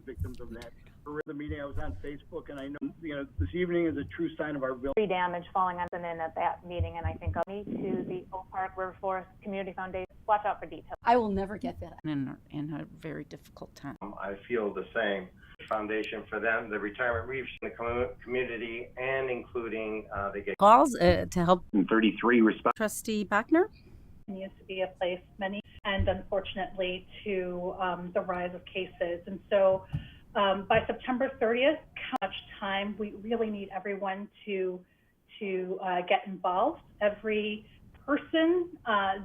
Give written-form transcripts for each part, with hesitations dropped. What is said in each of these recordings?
victims of that. For the meeting, I was on Facebook, and I know, this evening is a true sign of our village. Damage falling on in at that meeting, and I think I'll meet to the Oak Park River Forest Community Foundation. Watch out for details. I will never get that. In a very difficult time. I feel the same. Foundation for them, the retirement reefs in the community, and including they get Calls to help 33 response. Trustee Bachner. Continues to be a place many, and unfortunately to the rise of cases. And so by September 30th, how much time we really need everyone to get involved. Every person.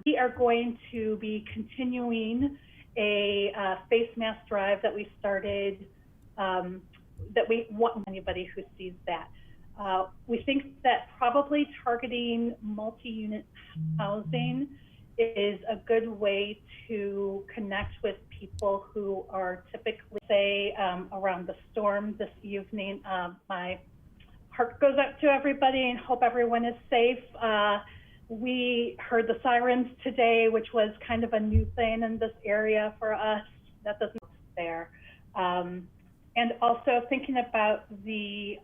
We are going to be continuing a face mask drive that we started, that we want anybody who sees that. We think that probably targeting multi-unit housing is a good way to connect with people who are typically, say, around the storm this evening. My heart goes out to everybody and hope everyone is safe. We heard the sirens today, which was kind of a new thing in this area for us. That doesn't there. And also thinking about the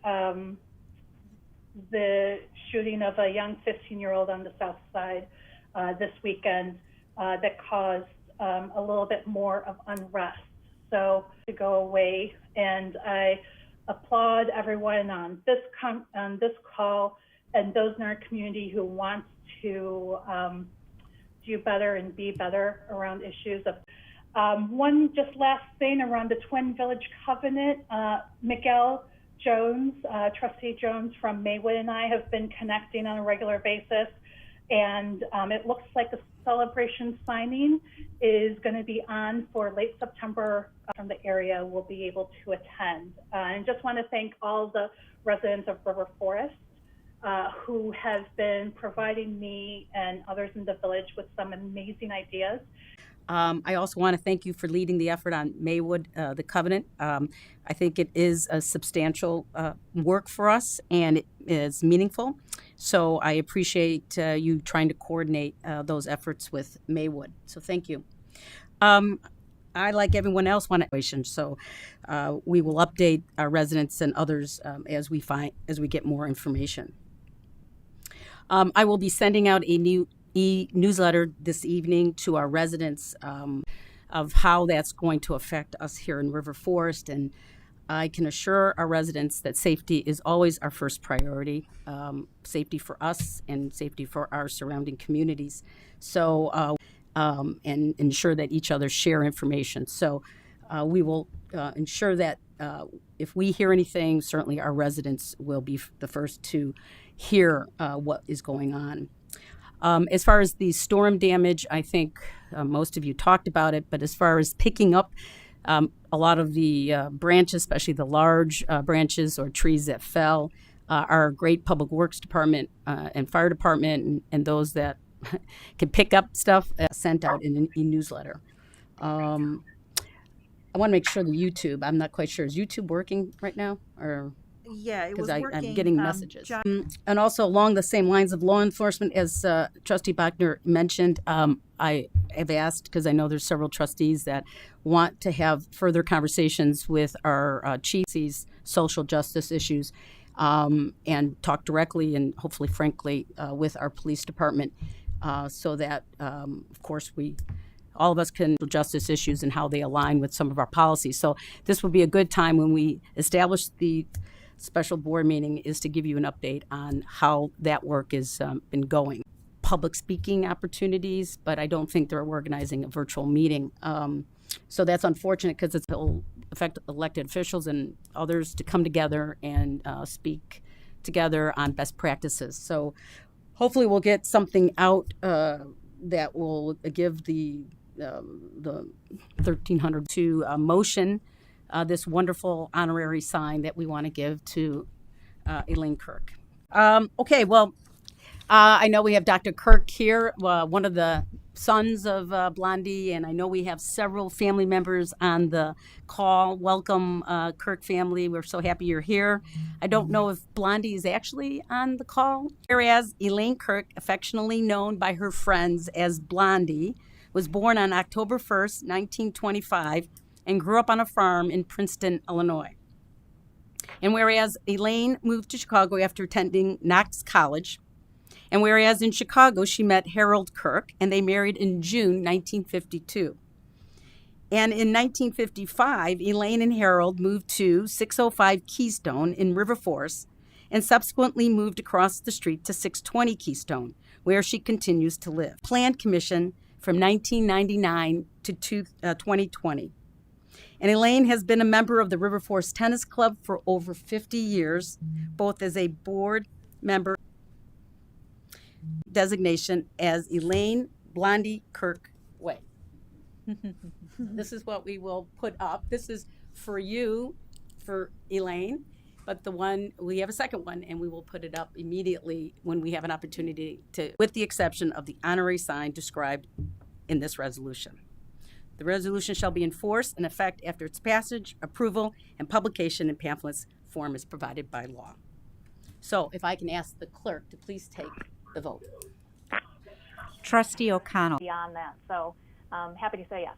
shooting of a young 15-year-old on the south side this weekend that caused a little bit more of unrest. So to go away, and I applaud everyone on this call and those in our community who want to do better and be better around issues of. One just last thing around the Twin Village Covenant. Miguel Jones, Trustee Jones from Maywood, and I have been connecting on a regular basis, and it looks like the celebration signing is going to be on for late September. From the area will be able to attend. And just want to thank all the residents of River Forest who have been providing me and others in the village with some amazing ideas. I also want to thank you for leading the effort on Maywood, the Covenant. I think it is a substantial work for us, and it is meaningful. So I appreciate you trying to coordinate those efforts with Maywood. So thank you. I, like everyone else, want to so we will update our residents and others as we get more information. I will be sending out a new e-newsletter this evening to our residents of how that's going to affect us here in River Forest, and I can assure our residents that safety is always our first priority, safety for us and safety for our surrounding communities. So and ensure that each other share information. So we will ensure that if we hear anything, certainly our residents will be the first to hear what is going on. As far as the storm damage, I think most of you talked about it, but as far as picking up a lot of the branches, especially the large branches or trees that fell, our great Public Works Department and Fire Department and those that can pick up stuff sent out in an e-newsletter. I want to make sure the YouTube, I'm not quite sure, is YouTube working right now? Or yeah, it was working. I'm getting messages. And also along the same lines of law enforcement, as Trustee Bachner mentioned, I have asked, because I know there's several trustees that want to have further conversations with our chiefs, social justice issues, and talk directly and hopefully frankly with our police department so that, of course, all of us can justice issues and how they align with some of our policies. So this would be a good time when we establish the special board meeting is to give you an update on how that work has been going. Public speaking opportunities, but I don't think they're organizing a virtual meeting. So that's unfortunate because it'll affect elected officials and others to come together and speak together on best practices. So hopefully we'll get something out that will give the 1,300 to motion this wonderful honorary sign that we want to give to Elaine Kirk. Okay, well, I know we have Dr. Kirk here, one of the sons of Blondie, and I know we have several family members on the call. Welcome, Kirk family. We're so happy you're here. I don't know if Blondie is actually on the call. Whereas Elaine Kirk, affectionately known by her friends as Blondie, was born on October 1st, 1925, and grew up on a farm in Princeton, Illinois. And whereas Elaine moved to Chicago after attending Knox College, and whereas in Chicago she met Harold Kirk, and they married in June 1952. And in 1955, Elaine and Harold moved to 605 Keystone in River Forest, and subsequently moved across the street to 620 Keystone, where she continues to live. Plan Commission from 1999 to 2020. And Elaine has been a member of the River Forest Tennis Club for over 50 years, both as a board member designation as Elaine Blondie Kirk Way. This is what we will put up. This is for you, for Elaine, but we have a second one, and we will put it up immediately when we have an opportunity to, with the exception of the honorary sign described in this resolution. The resolution shall be in force and effect after its passage, approval, and publication in pamphlets form is provided by law. So if I can ask the clerk to please take the vote. Trustee O'Connell. Beyond that, so happy to say yes.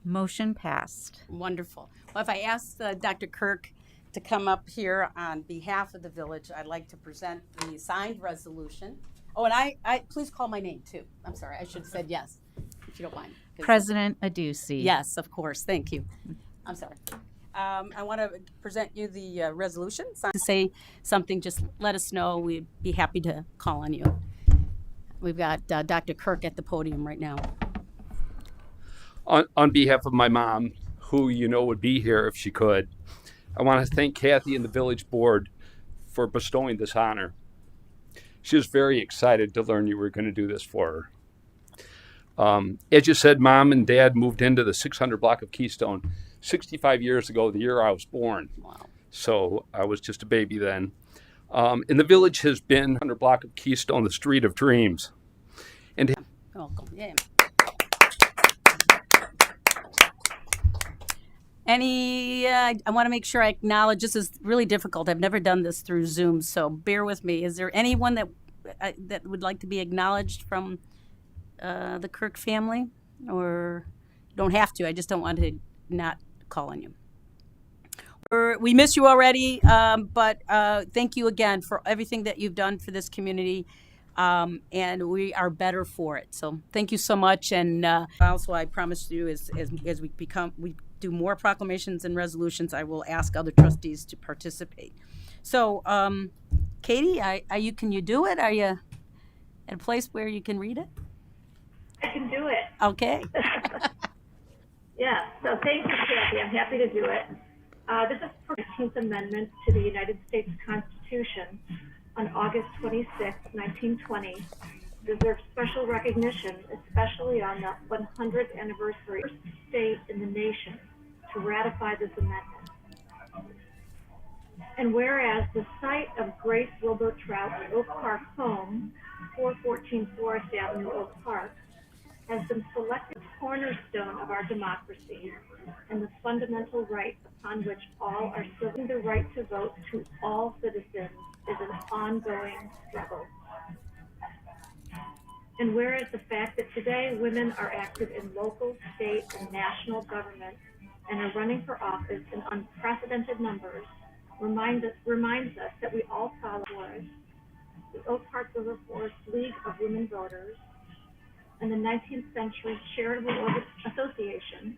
Motion passed. Wonderful. Well, if I ask Dr. Kirk to come up here on behalf of the village, I'd like to present the signed resolution. Oh, and I please call my name too. I'm sorry, I should have said yes, if you don't mind. President Aducey. Yes, of course. Thank you. I'm sorry. I want to present you the resolution. To say something, just let us know. We'd be happy to call on you. We've got Dr. Kirk at the podium right now. On behalf of my mom, who you know would be here if she could, I want to thank Kathy and the village board for bestowing this honor. She was very excited to learn you were going to do this for her. As you said, Mom and Dad moved into the 600 block of Keystone 65 years ago, the year I was born. Wow. So I was just a baby then. And the village has been 100 block of Keystone, the street of dreams. And Welcome. Yeah. I want to make sure I acknowledge, this is really difficult. I've never done this through Zoom, so bear with me. Is there anyone that would like to be acknowledged from the Kirk family? Or you don't have to. I just don't want to not call on you. We miss you already, but thank you again for everything that you've done for this community, and we are better for it. So thank you so much. And also, I promise you, as we do more proclamations and resolutions, I will ask other trustees to participate. So, Katie, can you do it? Are you at a place where you can read it? I can do it. Okay. Yeah, so thank you, Kathy. I'm happy to do it. This is the 15th Amendment to the United States Constitution on August 26, 1920. Deserves special recognition, especially on the 100th anniversary of the first state in the nation to ratify this amendment. And whereas the site of Grace Wilbur Trout's Oak Park home, 414 Forest Avenue, Oak Park, has been selected cornerstone of our democracy and the fundamental right upon which all are civil. The right to vote to all citizens is an ongoing struggle. And whereas the fact that today women are active in local, state, and national government and are running for office in unprecedented numbers reminds us that we all follow the Oak Park River Forest League of Women Voters and the 19th Century Charitable Association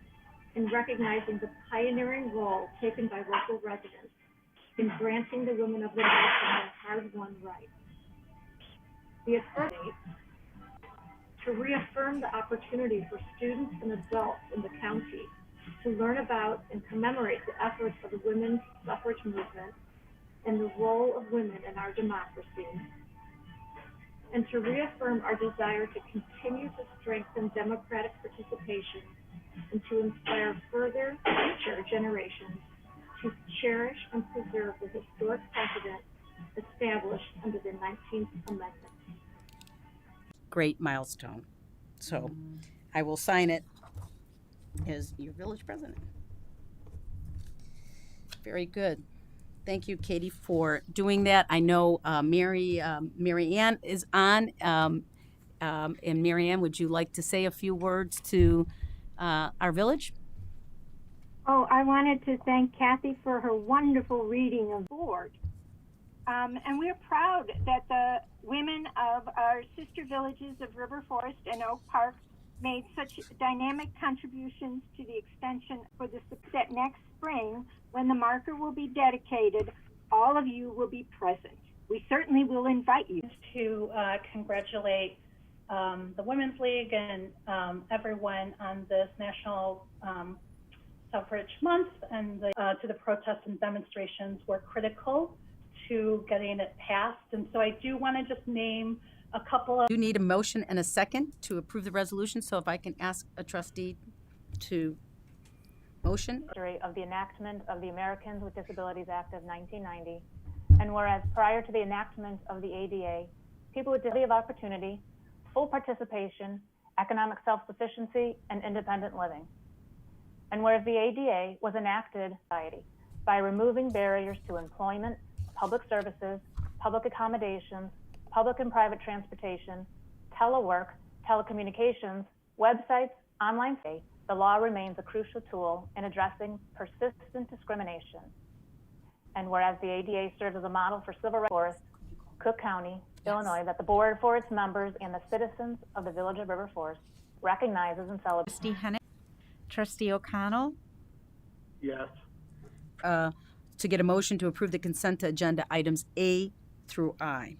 in recognizing the pioneering role taken by local residents in granting the women of the nation their hard-won rights. The affirmative to reaffirm the opportunity for students and adults in the county to learn about and commemorate the efforts of the women's suffrage movement and the role of women in our democracy, and to reaffirm our desire to continue to strengthen democratic participation and to inspire future generations to cherish and preserve the historic precedent established under the 19th Amendment. Great milestone. So I will sign it as your village president. Very good. Thank you, Katie, for doing that. I know Mary Ann is on. And Mary Ann, would you like to say a few words to our village. Oh, I wanted to thank Kathy for her wonderful reading of the board. And we're proud that the women of our sister villages of River Forest and Oak Park made such dynamic contributions to the extension for the that next spring, when the marker will be dedicated, all of you will be present. We certainly will invite you. To congratulate the Women's League and everyone on this National Suffrage Month, and to the protests and demonstrations were critical to getting it passed. And so I do want to just name a couple of... You need a motion and a second to approve the resolution, so if I can ask a trustee to motion. Of the enactment of the Americans with Disabilities Act of 1990, and whereas prior to the enactment of the ADA, people with disability of opportunity, full participation, economic self-sufficiency, and independent living. And whereas the ADA was enacted by removing barriers to employment, public services, public accommodations, public and private transportation, telework, telecommunications, websites, online state, the law remains a crucial tool in addressing persistent discrimination. And whereas the ADA serves as a model for civil rights for Cook County, Illinois, that the board for its members and the citizens of the village of River Forest recognizes and celebrates. Trustee Hennick. Trustee O'Connell. Yes. To get a motion to approve the consent agenda items A through I.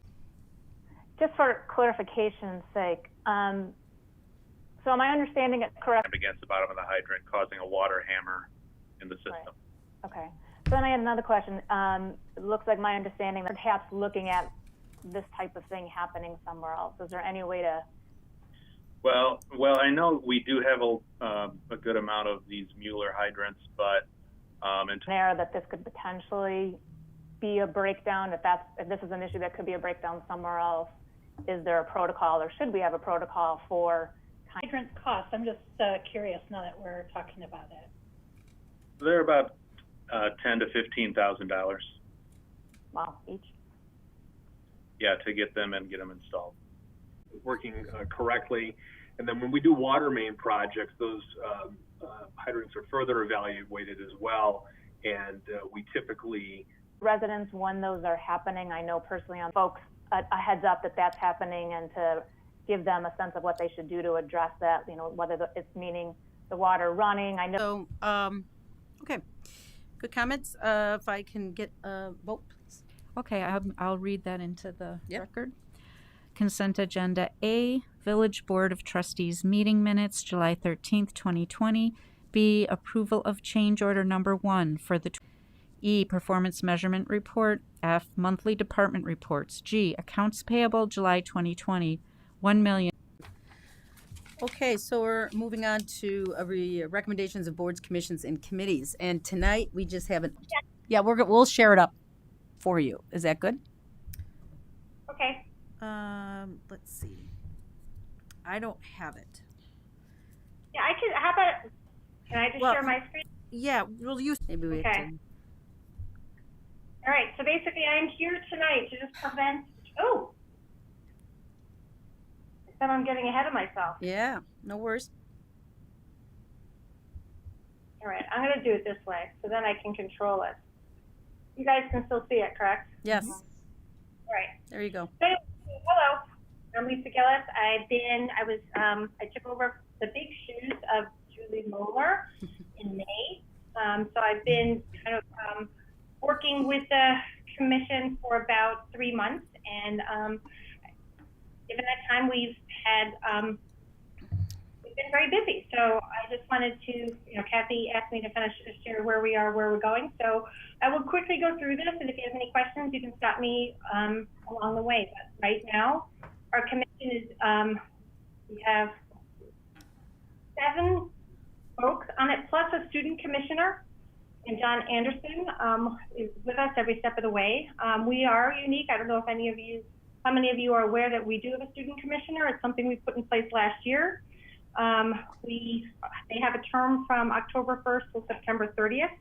Just for clarification's sake, so am I understanding it correct? Against the bottom of the hydrant, causing a water hammer in the system. Right. Okay. So then I had another question. It looks like my understanding that perhaps looking at this type of thing happening somewhere else. Is there any way to? Well, I know we do have a good amount of these Mueller hydrants, but There that this could potentially be a breakdown. If this is an issue that could be a breakdown somewhere else, is there a protocol, or should we have a protocol for hydrant costs? I'm just curious now that we're talking about it. they're about $10,000 to $15,000. Wow, each. Yeah, to get them and get them installed. Working correctly. And then when we do water main projects, those hydrants are further evaluated as well. And we typically... Residents, when those are happening, I know personally on folks a heads up that that's happening, and to give them a sense of what they should do to address that, whether it's meaning the water running. I know. So, okay. Good comments. If I can get a vote, please. Okay, I'll read that into the record. Consent agenda A, Village Board of Trustees meeting minutes, July 13th, 2020. B, approval of change order number 1 for the E, performance measurement report. F, monthly department reports. G, accounts payable, July 2020, $1 million. Okay, so we're moving on to recommendations of boards, commissions, and committees. And tonight we just haven't. Yeah, we'll share it up for you. Is that good? Okay. Let's see. I don't have it. Yeah, I can. How about? Can I just share my screen? Yeah, we'll use. Maybe we Okay. can. All right. So basically, I'm here tonight to just prevent. Oh. I said I'm getting ahead of myself. Yeah, no worries. All right. I'm going to do it this way, so then I can control it. You guys can still see it, correct? Yes. All right. There you go. So, hello, I'm Lisa Gillis. I took over the big shoes of Julie Moeller in May. So I've been kind of working with the commission for about 3 months, and given that time, we've been very busy. So I just wanted to, Kathy asked me to share where we are, where we're going. So I will quickly go through this, and if you have any questions, you can stop me along the way. But right now, our commission is, we have 7 folks on it, plus a student commissioner, and John Anderson is with us every step of the way. We are unique. I don't know if how many of you are aware that we do have a student commissioner. It's something we put in place last year. They have a term from October 1st till September 30th.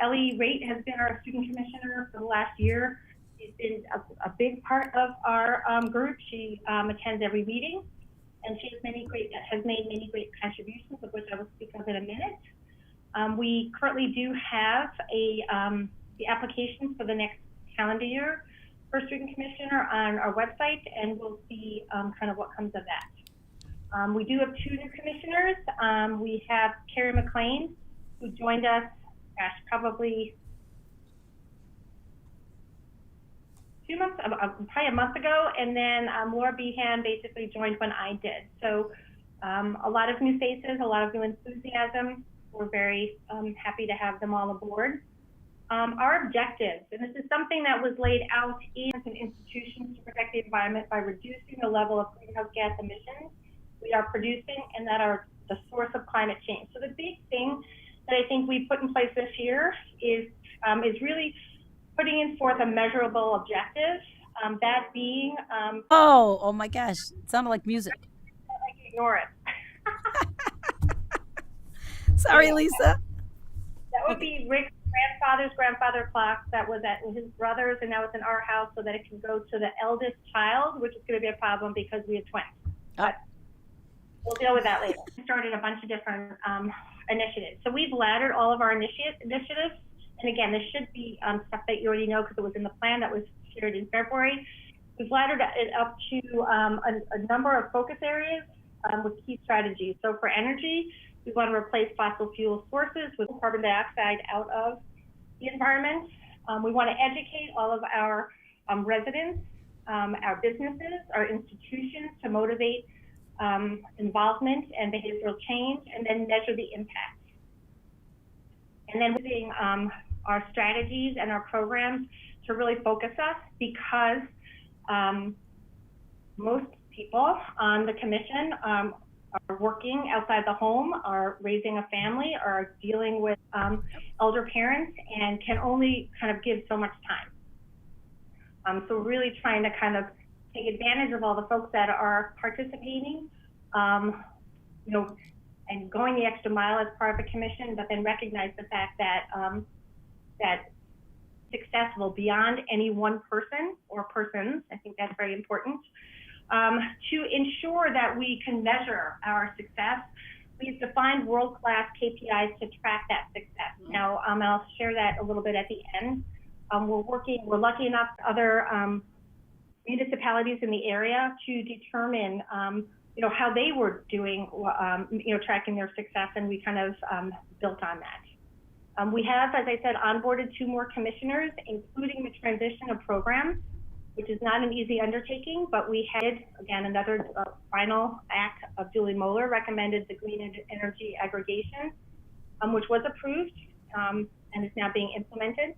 Ellie Raitt has been our student commissioner for the last year. She's been a big part of our group. She attends every meeting. and she has made many great contributions, of which I will speak of in a minute. We currently do have the applications for the next calendar year for student commissioner on our website, and we'll see kind of what comes of that. We do have 2 new commissioners. We have Carrie McLean, who joined us, probably 2 months, probably a month ago, and then Laura Behan basically joined when I did. So a lot of new faces, a lot of new enthusiasm. We're very happy to have them all aboard. Our objectives, and this is something that was laid out in institutions to protect the environment by reducing the level of greenhouse gas emissions we are producing and that are the source of climate change. So the big thing that I think we put in place this year is really putting in forth a measurable objective, that being... oh my gosh, it sounded like music. I can ignore it. Sorry, Lisa. That would be Rick's grandfather clock that was at his brother's, and now it's in our house so that it can go to the eldest child, which is going to be a problem because we have twins. But we'll deal with that later. We started a bunch of different initiatives. So we've laddered all of our initiatives. And again, this should be stuff that you already know because it was in the plan that was shared in February. We've laddered it up to a number of focus areas with key strategies. So for energy, we want to replace fossil fuel sources with carbon dioxide out of the environment. We want to educate all of our residents, our businesses, our institutions to motivate involvement and behavioral change, and then measure the impact. And then using our strategies and our programs to really focus us, because most people on the commission are working outside the home, are raising a family, are dealing with elder parents, and can only kind of give so much time. So we're really trying to kind of take advantage of all the folks that are participating, and going the extra mile as part of the commission, but then recognize the fact that that success will beyond any one person or persons. I think that's very important. To ensure that we can measure our success, we've defined world-class KPIs to track that success. Now, I'll share that a little bit at the end. We're lucky enough other municipalities in the area to determine how they were doing, tracking their success, and we kind of built on that. We have, as I said, onboarded 2 more commissioners, including the transition of programs, which is not an easy undertaking, but we had, again, another final act of Julie Moeller recommended the green energy aggregation, which was approved and is now being implemented.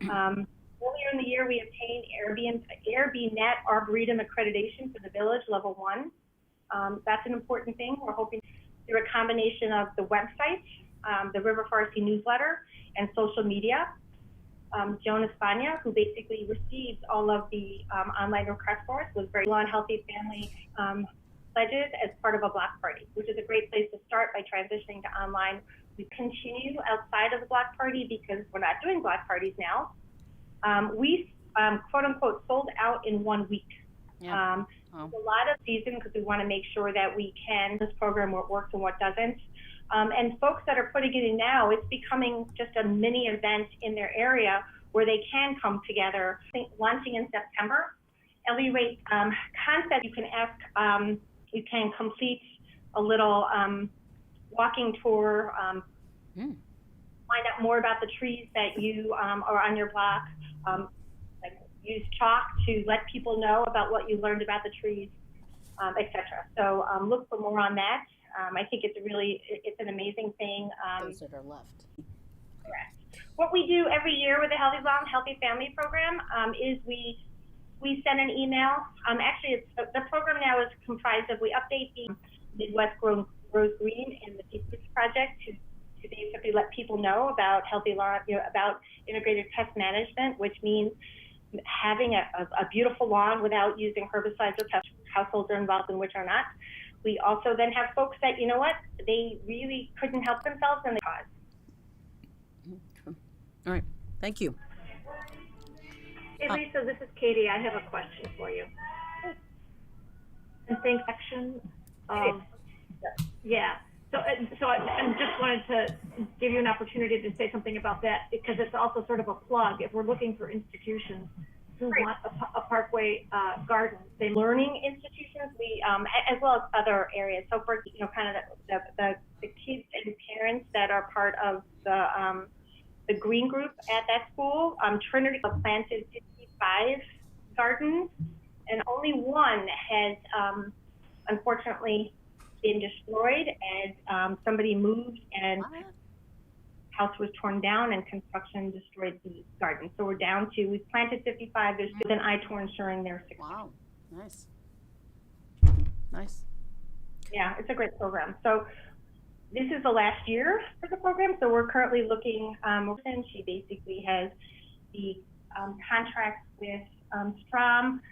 Earlier in the year, we obtained AirBNet Arboretum accreditation for the village, level 1. That's an important thing. We're hoping through a combination of the website, the River Farsi newsletter, and social media. Joan Espana, who basically received all of the online requests for us, was very on healthy family pledges as part of a block party, which is a great place to start by transitioning to online. We continue outside of the block party because we're not doing block parties now. We quote unquote sold out in 1 week. Yeah. A lot of season because we want to make sure that we can this program what works and what doesn't. And folks that are putting it in now, it's becoming just a mini event in their area where they can come together. I think launching in September. Ellie Rate concept, you can ask, you can complete a little walking tour, find out more about the trees that you are on your block, use chalk to let people know about what you learned about the trees, etc. So look for more on that. I think it's an amazing thing. Those that are left. Correct. What we do every year with the Healthy Family Program is we send an email. Actually, the program now is comprised of, we update the Midwest Grows Green and the Deep Roots Project to basically let people know about healthy lawn, about integrated pest management, which means having a beautiful lawn without using herbicides or pests. Households are involved in which are not. We also then have folks that, they really couldn't help themselves and they caused. All right, thank you. Hey, Lisa, this is Katie. I have a question for you. And thanks, section Yeah. So I just wanted to give you an opportunity to say something about that, because it's also sort of a plug. If we're looking for institutions who want a parkway garden, they Learning institutions, we as well as other areas. So for kind of the kids and parents that are part of the green group at that school, Trinity planted 55 gardens, and only one has unfortunately been destroyed as somebody moved and house was torn down and construction destroyed the garden. So we're down to, we've planted 55, there's still an eye to ensuring there's 60. Wow, nice. Nice. Yeah, it's a great program. So this is the last year for the program. So we're currently looking, she basically has the contracts with Strom.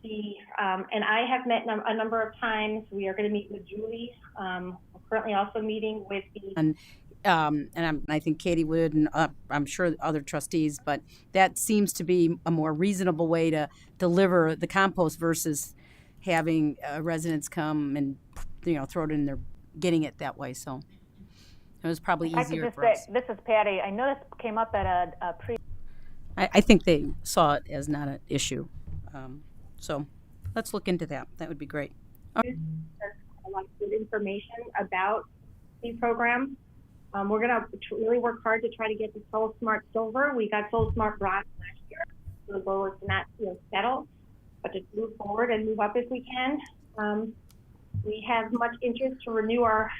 And I have met a number of times. We are going to meet with Julie. We're currently also meeting with the... I think Katie would, and I'm sure other trustees, but that seems to be a more reasonable way to deliver the compost versus having residents come and, throw it in there, getting it that way. So it was probably easier for us. This is Patty. I know this came up at a pre. I think they saw it as not an issue. So let's look into that. That would be great. There's a lot of good information about the program. We're going to really work hard to try to get the Soul Smart Silver. We got Soul Smart Bronze last year. So the goal is to not settle, but to move forward and move up if we can. We have much interest to renew our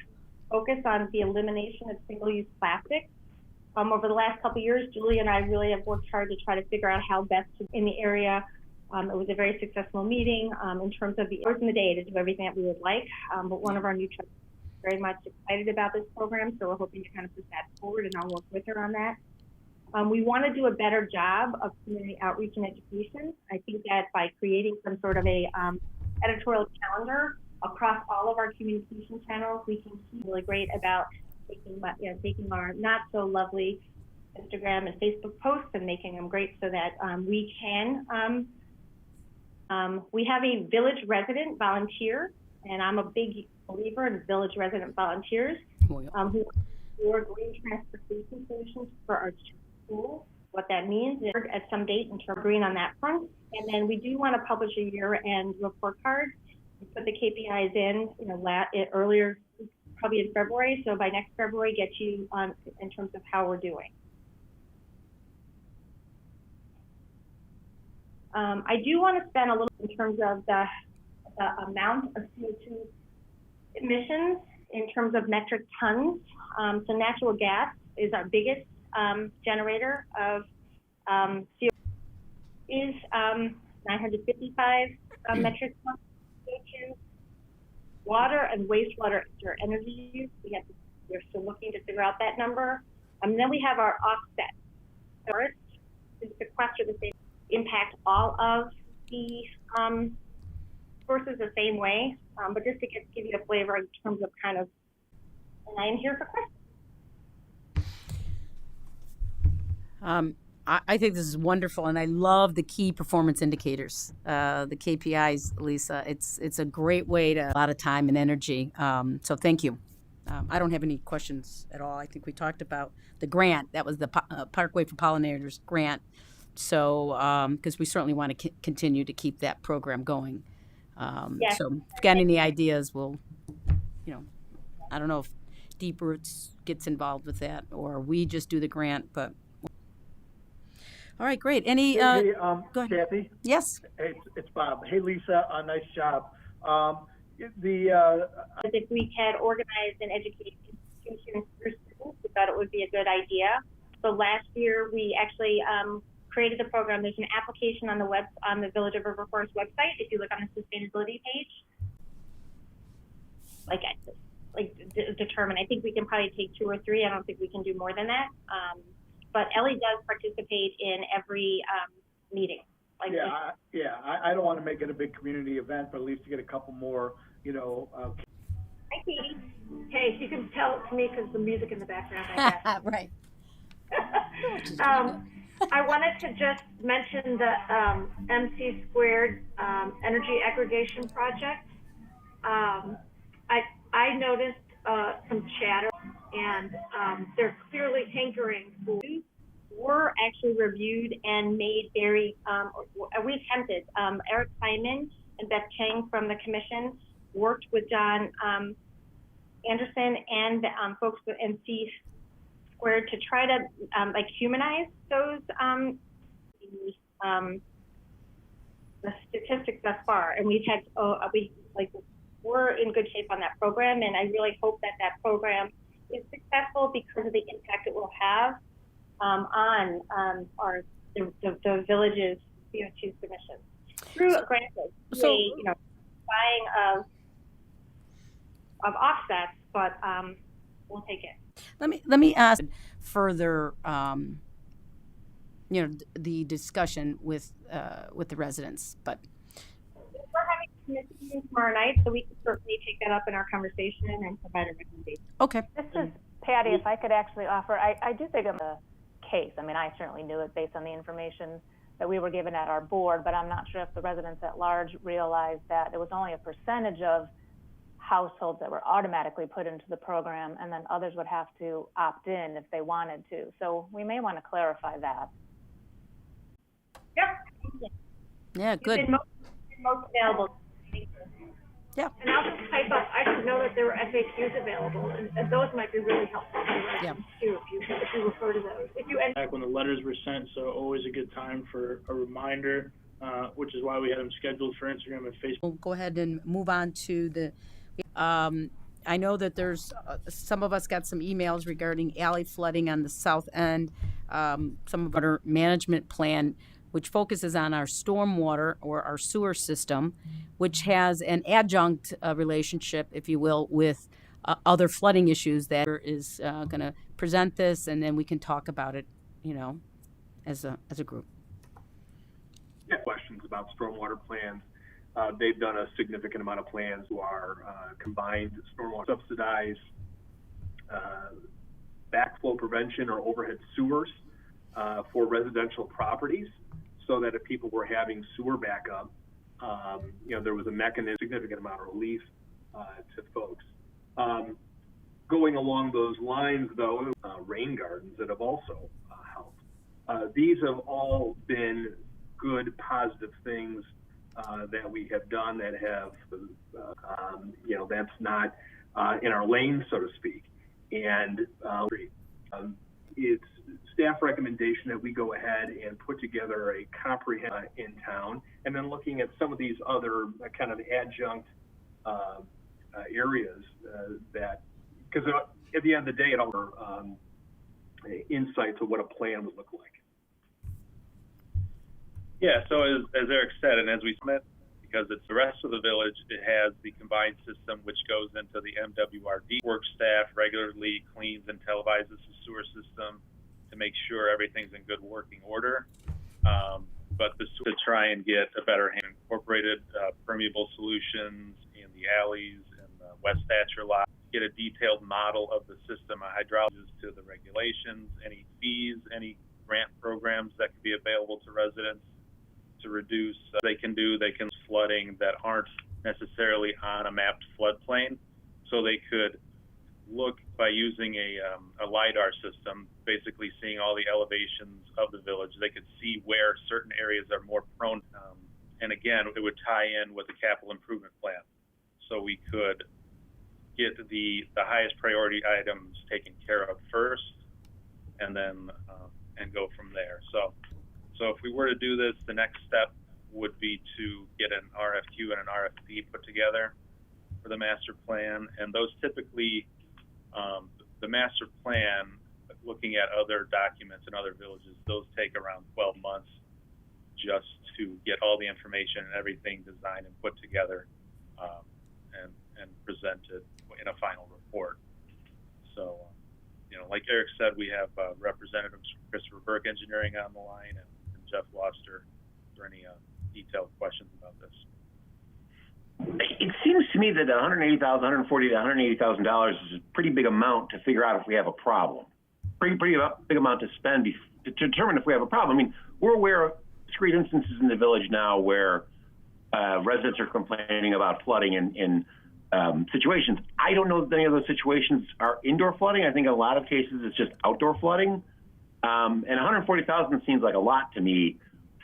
focus on the elimination of single-use plastic. Over the last couple of years, Julie and I really have worked hard to try to figure out how best to, in the area. It was a very successful meeting in terms of the hours in the day to do everything that we would like. But one of our new trustees is very much excited about this program, so we're hoping to kind of push that forward, and I'll work with her on that. We want to do a better job of community outreach and education. I think that by creating some sort of a editorial calendar across all of our communication channels, we can be really great about taking our not so lovely Instagram and Facebook posts and making them great so that we can. We have a village resident volunteer, and I'm a big believer in village resident volunteers who are green transportation solutions for our schools. What that means is at some date in terms of green on that front. And then we do want to publish a year-end report card. We put the KPIs in, earlier, probably in February. So by next February, get you on in terms of how we're doing. I do want to spend a little in terms of the amount of CO2 emissions in terms of metric tons. So natural gas is our biggest generator of CO2, is 955 metric tons of CO2. Water and wastewater are energy use. We're still looking to figure out that number. And then we have our offset. First, to sequester the same impact all of the sources the same way, but just to give you a flavor in terms of kind of, and I am here for questions. I think this is wonderful, and I love the key performance indicators, the KPIs, Lisa. It's a great way to a lot of time and energy. So thank you. I don't have any questions at all. I think we talked about the grant. That was the Parkway for Pollinators grant. So, because we certainly want to continue to keep that program going. Yes. So, if you've got any ideas, we'll, I don't know if Deep Roots gets involved with that or we just do the grant, but. All right, great. Any, go ahead. Kathy? Yes. Hey, it's Bob. Hey, Lisa, nice job. If we had organized an education institution for students, we thought it would be a good idea. So last year, we actually created the program. There's an application on the Village of River Forest website. If you look on the sustainability page, determine. I think we can probably take 2 or 3. I don't think we can do more than that. But Ellie does participate in every meeting. I don't want to make it a big community event, but at least to get a couple more, Hi, Katie. Hey, you can tell it's me because the music in the background, I guess. Right. I wanted to just mention the MC Squared energy aggregation project. I noticed some chatter, and they're clearly hankering for. Were actually reviewed and made very, we attempted. Eric Simon and Beth Chang from the commission worked with John Anderson and folks with NC Squared to try to like humanize those the statistics thus far. And we've had, we're in good shape on that program, and I really hope that that program is successful because of the impact it will have on the village's CO2 submissions through granted, buying of offsets, but we'll take it. Let me ask further. The discussion with the residents, but we're having a committee meeting tomorrow night, so we can certainly take that up in our conversation and provide a recommendation. Okay. This is Patty. If I could actually offer, I do think of the case. I mean, I certainly knew it based on the information that we were given at our board, but I'm not sure if the residents at large realized that there was only a percentage of households that were automatically put into the program, and then others would have to opt in if they wanted to. So we may want to clarify that. Yeah, good. Most available. Yeah. And I'll just type up, I didn't know that there were FAQs available, and those might be really helpful for residents too, if you refer to those. Back when the letters were sent, so always a good time for a reminder, which is why we had them scheduled for Instagram and Facebook. We'll go ahead and move on to the, I know that there's, some of us got some emails regarding alley flooding on the south end, some of our management plan, which focuses on our stormwater or our sewer system, which has an adjunct relationship, if you will, with other flooding issues that is going to present this, and then we can talk about it, as a group. Yeah, questions about stormwater plans. They've done a significant amount of plans to our combined stormwater subsidized backflow prevention or overhead sewers for residential properties, so that if people were having sewer backup, there was a mechanism, significant amount of relief to folks. Going along those lines, though, rain gardens that have also helped. These have all been good, positive things that we have done that have, that's not in our lane, so to speak. And it's staff recommendation that we go ahead and put together a comprehensive in town, and then looking at some of these other kind of adjunct areas that, because at the end of the day, it all insights of what a plan would look like. Yeah, so as Eric said, and as we submit, because it's the rest of the village, it has the combined system, which goes into the MWRD. Work staff regularly cleans and televises the sewer system to make sure everything's in good working order. But to try and get a better incorporated permeable solutions in the alleys and the West Thatcher lot, get a detailed model of the system, hydrology to the regulations, any fees, any grant programs that could be available to residents to reduce. They can flooding that aren't necessarily on a mapped floodplain, so they could look by using a LiDAR system, basically seeing all the elevations of the village. They could see where certain areas are more prone, and again, it would tie in with the capital improvement plan, so we could get the highest priority items taken care of first, and then and go from there. So if we were to do this, the next step would be to get an RFQ and an RFP put together for the master plan. And those typically, the master plan, looking at other documents in other villages, those take around 12 months just to get all the information and everything designed and put together and presented in a final report. So, like Eric said, we have representatives from Christopher Burke Engineering on the line and Jeff Loster for any detailed questions about this. It seems to me that $140,000 to $180,000 is a pretty big amount to figure out if we have a problem. Pretty big amount to spend to determine if we have a problem. I mean, we're aware of discrete instances in the village now where residents are complaining about flooding in situations. I don't know that any of those situations are indoor flooding. I think in a lot of cases it's just outdoor flooding. And 140,000 seems like a lot to me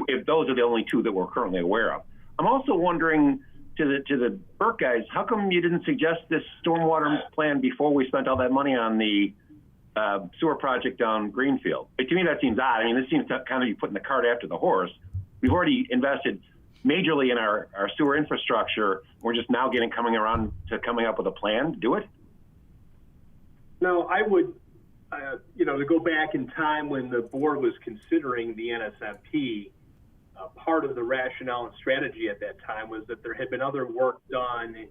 if those are the only two that we're currently aware of. I'm also wondering to the Burke guys, how come you didn't suggest this stormwater plan before we spent all that money on the sewer project down Greenfield? To me, that seems odd. I mean, this seems to kind of be putting the cart after the horse. We've already invested majorly in our sewer infrastructure. We're just now coming around to coming up with a plan to do it. No, I would, to go back in time when the board was considering the NSMP, part of the rationale and strategy at that time was that there had been other work done,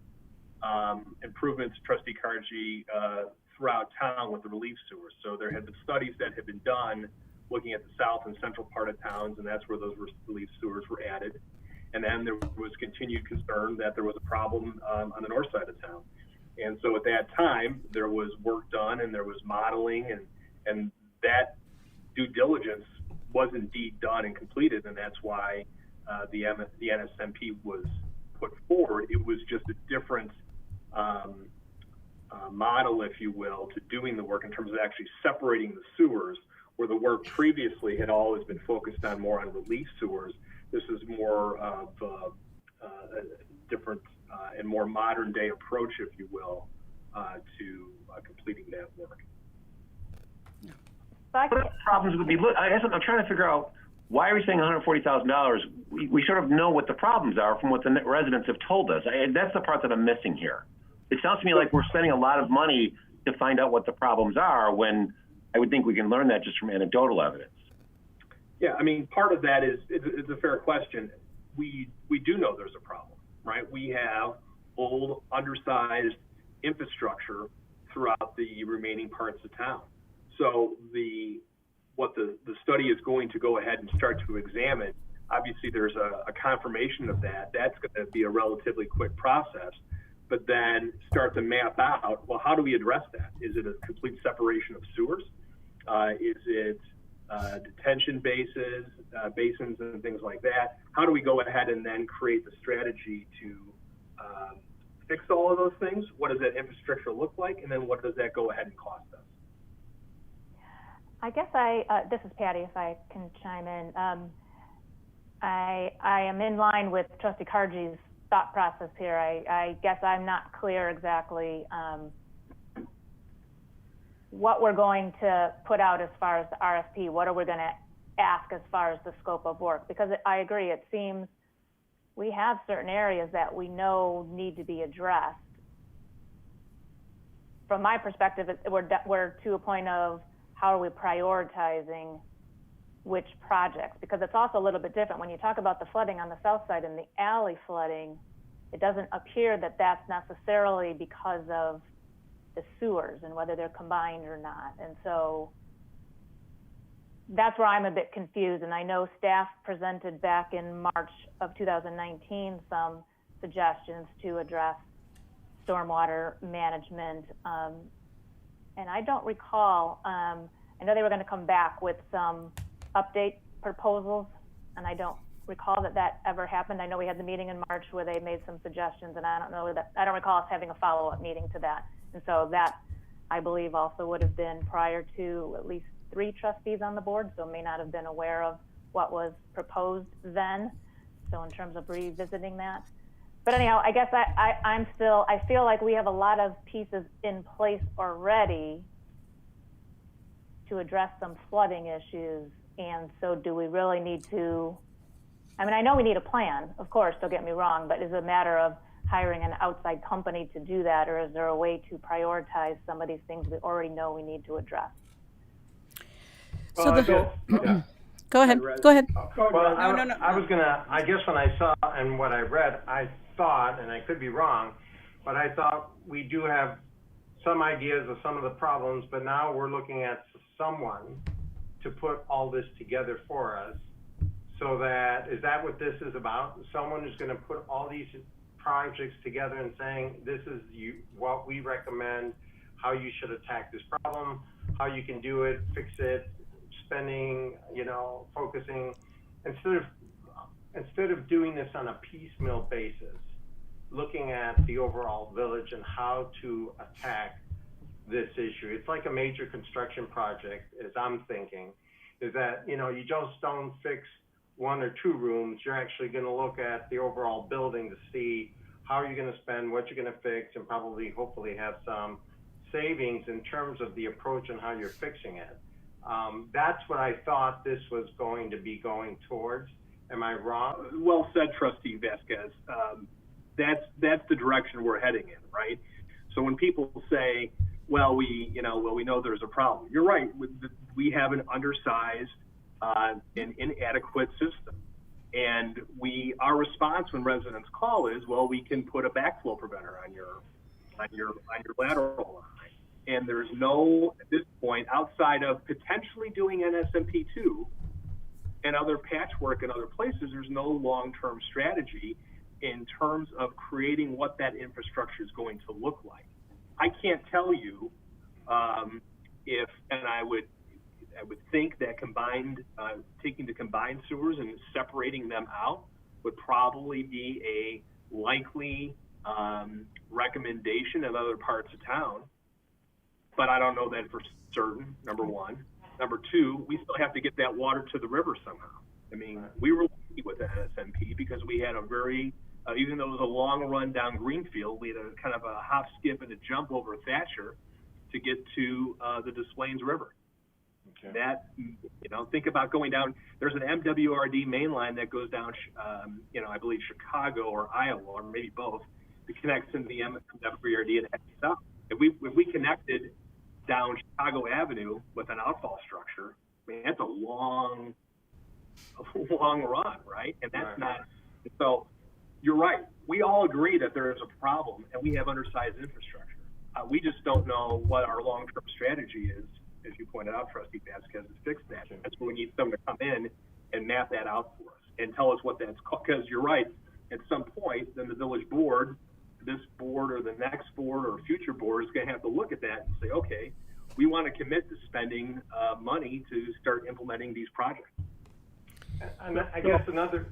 improvements, Trustee Cargi, throughout town with the relief sewers. So there had been studies that had been done looking at the south and central part of towns, and that's where those relief sewers were added. And then there was continued concern that there was a problem on the north side of town. And so at that time, there was work done and there was modeling, and that due diligence was indeed done and completed, and that's why the NSMP was put forward. It was just a different model, if you will, to doing the work in terms of actually separating the sewers, where the work previously had always been focused on more on relief sewers. This is more of a different and more modern day approach, if you will, to completing that work. What problems would be? I guess I'm trying to figure out, why are we saying $140,000? We sort of know what the problems are from what the residents have told us. That's the part that I'm missing here. It sounds to me like we're spending a lot of money to find out what the problems are, when I would think we can learn that just from anecdotal evidence. Yeah, I mean, part of that is it's a fair question. We do know there's a problem, right? We have old, undersized infrastructure throughout the remaining parts of town. So what the study is going to go ahead and start to examine, obviously there's a confirmation of that. That's going to be a relatively quick process, but then start to map out, well, how do we address that? Is it a complete separation of sewers? Is it detention basins and things like that? How do we go ahead and then create the strategy to fix all of those things? What does that infrastructure look like? And then what does that go ahead and cost us? I guess this is Patty, if I can chime in. I am in line with Trustee Cargi's thought process here. I guess I'm not clear exactly what we're going to put out as far as the RFP. What are we going to ask as far as the scope of work? Because I agree, it seems we have certain areas that we know need to be addressed. From my perspective, we're to a point of, how are we prioritizing which projects? Because it's also a little bit different. When you talk about the flooding on the south side and the alley flooding, it doesn't appear that that's necessarily because of the sewers and whether they're combined or not. And so that's where I'm a bit confused. And I know staff presented back in March of 2019 some suggestions to address stormwater management. And I don't recall, I know they were going to come back with some update proposals, and I don't recall that ever happened. I know we had the meeting in March where they made some suggestions, and I don't recall us having a follow-up meeting to that. And so that, I believe, also would have been prior to at least 3 trustees on the board, so may not have been aware of what was proposed then. So in terms of revisiting that. But anyhow, I guess I feel like we have a lot of pieces in place already to address some flooding issues. And so do we really need to, I mean, I know we need a plan, of course, don't get me wrong, but is it a matter of hiring an outside company to do that, or is there a way to prioritize some of these things we already know we need to address? So Yeah. Go ahead. Go ahead. Well, No. I guess when I saw and what I read, I thought, and I could be wrong, but I thought we do have some ideas of some of the problems, but now we're looking at someone to put all this together for us. So is that what this is about? Someone who's going to put all these projects together and saying, this is what we recommend, how you should attack this problem, how you can do it, fix it, spending, focusing, instead of doing this on a piecemeal basis, looking at the overall village and how to attack this issue. It's like a major construction project, as I'm thinking, is that, you just don't fix one or two rooms. You're actually going to look at the overall building to see how you're going to spend, what you're going to fix, and probably, hopefully, have some savings in terms of the approach and how you're fixing it. That's what I thought this was going to be going towards. Am I wrong? Well said, Trustee Vasquez. That's the direction we're heading in, right? So when people say, well, we know there's a problem. You're right. We have an undersized and inadequate system. And our response when residents call is, well, we can put a backflow preventer on your lateral line. And there's no, at this point, outside of potentially doing NSMP2 and other patchwork in other places, there's no long-term strategy in terms of creating what that infrastructure is going to look like. I can't tell you if, and I would think that taking the combined sewers and separating them out would probably be a likely recommendation in other parts of town. But I don't know that for certain, number one. Number two, we still have to get that water to the river somehow. I mean, we were lucky with the NSMP because we had a very, even though it was a long run down Greenfield, we had a kind of a hop, skip, and a jump over Thatcher to get to the Des Plaines River. Okay. That, think about going down, there's an MWRD main line that goes down, I believe Chicago or Iowa, or maybe both, that connects into the MWRD and heads south. If we connected down Chicago Avenue with an outfall structure, I mean, that's a long run, right? And that's not, so you're right. We all agree that there is a problem and we have undersized infrastructure. We just don't know what our long-term strategy is, as you pointed out, Trustee Vasquez, to fix that. That's where we need someone to come in and map that out for us and tell us what that's called. Because you're right, at some point, then the village board, this board or the next board or future board is going to have to look at that and say, okay, we want to commit to spending money to start implementing these projects. And I guess another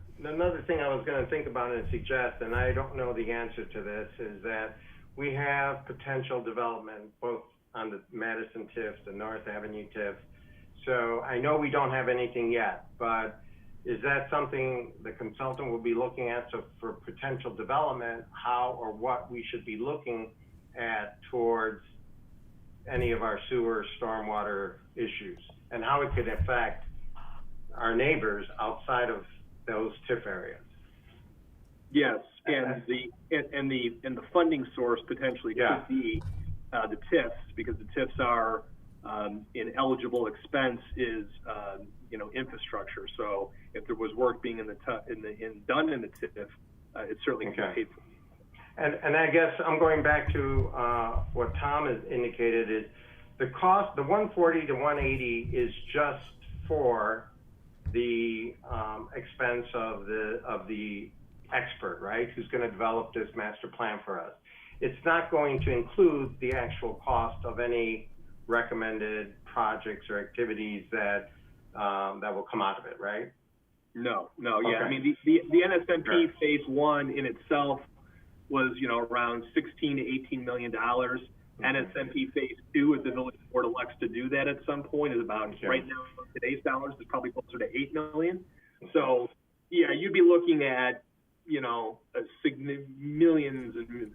thing I was going to think about and suggest, and I don't know the answer to this, is that we have potential development both on the Madison TIF, the North Avenue TIF. So I know we don't have anything yet, but is that something the consultant will be looking at? So for potential development, how or what we should be looking at towards any of our sewer stormwater issues and how it could affect our neighbors outside of those TIF areas. Yes, and the funding source potentially could be the TIFs, because the TIFs are an eligible expense is infrastructure. So if there was work being done in the TIF, it certainly can be paid for. And I guess I'm going back to what Tom has indicated is the cost, the 140 to 180 is just for the expense of the expert, right, who's going to develop this master plan for us. It's not going to include the actual cost of any recommended projects or activities that will come out of it, right? No, yeah. I mean, the NSMP phase one in itself was, around $16 to $18 million. NSMP phase two, if the village board elects to do that at some point, is about right now today's dollars is probably closer to $8 million. So yeah, you'd be looking at millions and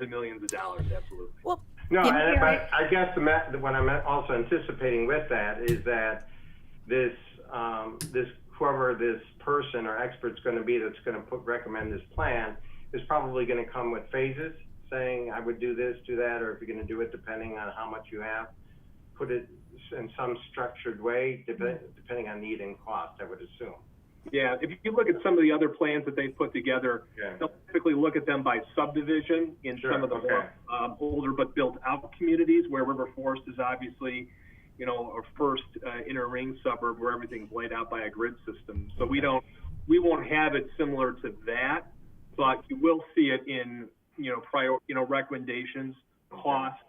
millions of dollars, absolutely. Well, no, but I guess what I'm also anticipating with that is that this whoever this person or expert's going to be that's going to recommend this plan is probably going to come with phases, saying I would do this, do that, or if you're going to do it depending on how much you have, put it in some structured way, depending on need and cost, I would assume. Yeah, if you look at some of the other plans that they've put together, they'll typically look at them by subdivision in some of the more older but built out communities, where River Forest is obviously, our first inner ring suburb where everything's laid out by a grid system. So we won't have it similar to that, but you will see it in recommendations, cost,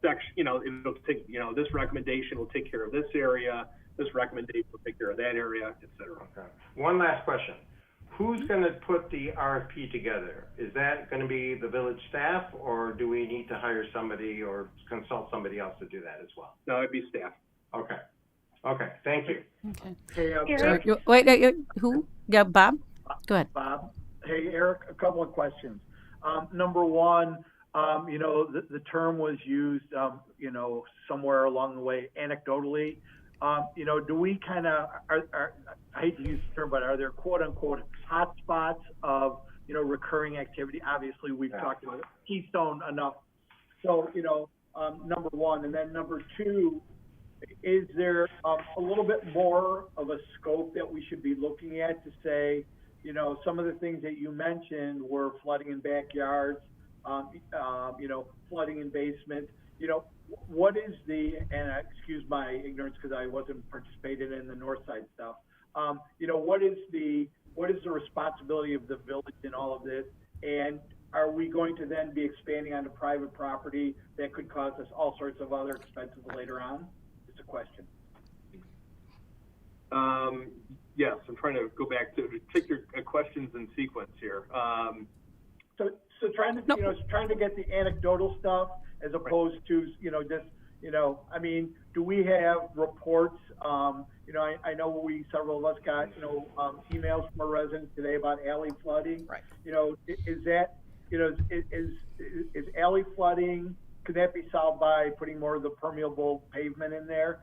section. It'll take this recommendation will take care of this area. This recommendation will take care of that area, et cetera. Okay. One last question. who's going to put the RFP together? Is that going to be the village staff, or do we need to hire somebody or consult somebody else to do that as well? No, it'd be staff. Okay. Okay, thank you. Okay. Hey, Eric? Wait, who? Yeah, Bob? Go ahead. Bob. Hey, Eric, a couple of questions. Number one, the term was used, somewhere along the way anecdotally. Do we kind of, I hate to use the term, but are there quote unquote hotspots of, recurring activity? Obviously, we've talked about Keystone enough. So, number one. And then number two, is there a little bit more of a scope that we should be looking at to say, some of the things that you mentioned were flooding in backyards, flooding in basements, what is and excuse my ignorance because I wasn't participating in the north side stuff, what is the responsibility of the village in all of this? And are we going to then be expanding onto private property that could cause us all sorts of other expenses later on? It's a question. Yes, I'm trying to go back to take your questions in sequence here. So trying to get the anecdotal stuff as opposed to, do we have reports? I know several of us got, emails from a resident today about alley flooding. Right. Is that, is alley flooding, could that be solved by putting more of the permeable pavement in there?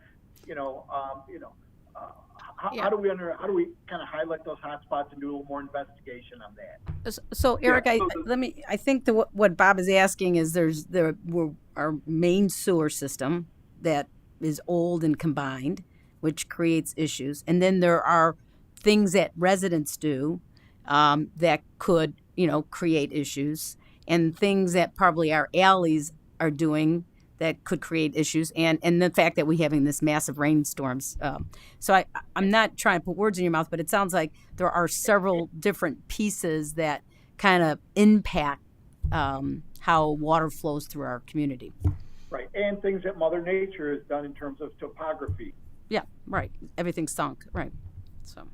How do we kind of highlight those hotspots and do a little more investigation on that? So Eric, I think what Bob is asking is our main sewer system that is old and combined, which creates issues, and then there are things that residents do that could create issues, and things that probably our alleys are doing that could create issues, and the fact that we're having this massive rainstorms. So I'm not trying to put words in your mouth, but it sounds like there are several different pieces that kind of impact how water flows through our community. Right, and things that Mother Nature has done in terms of topography. Yeah, right. Everything's sunk, right. So.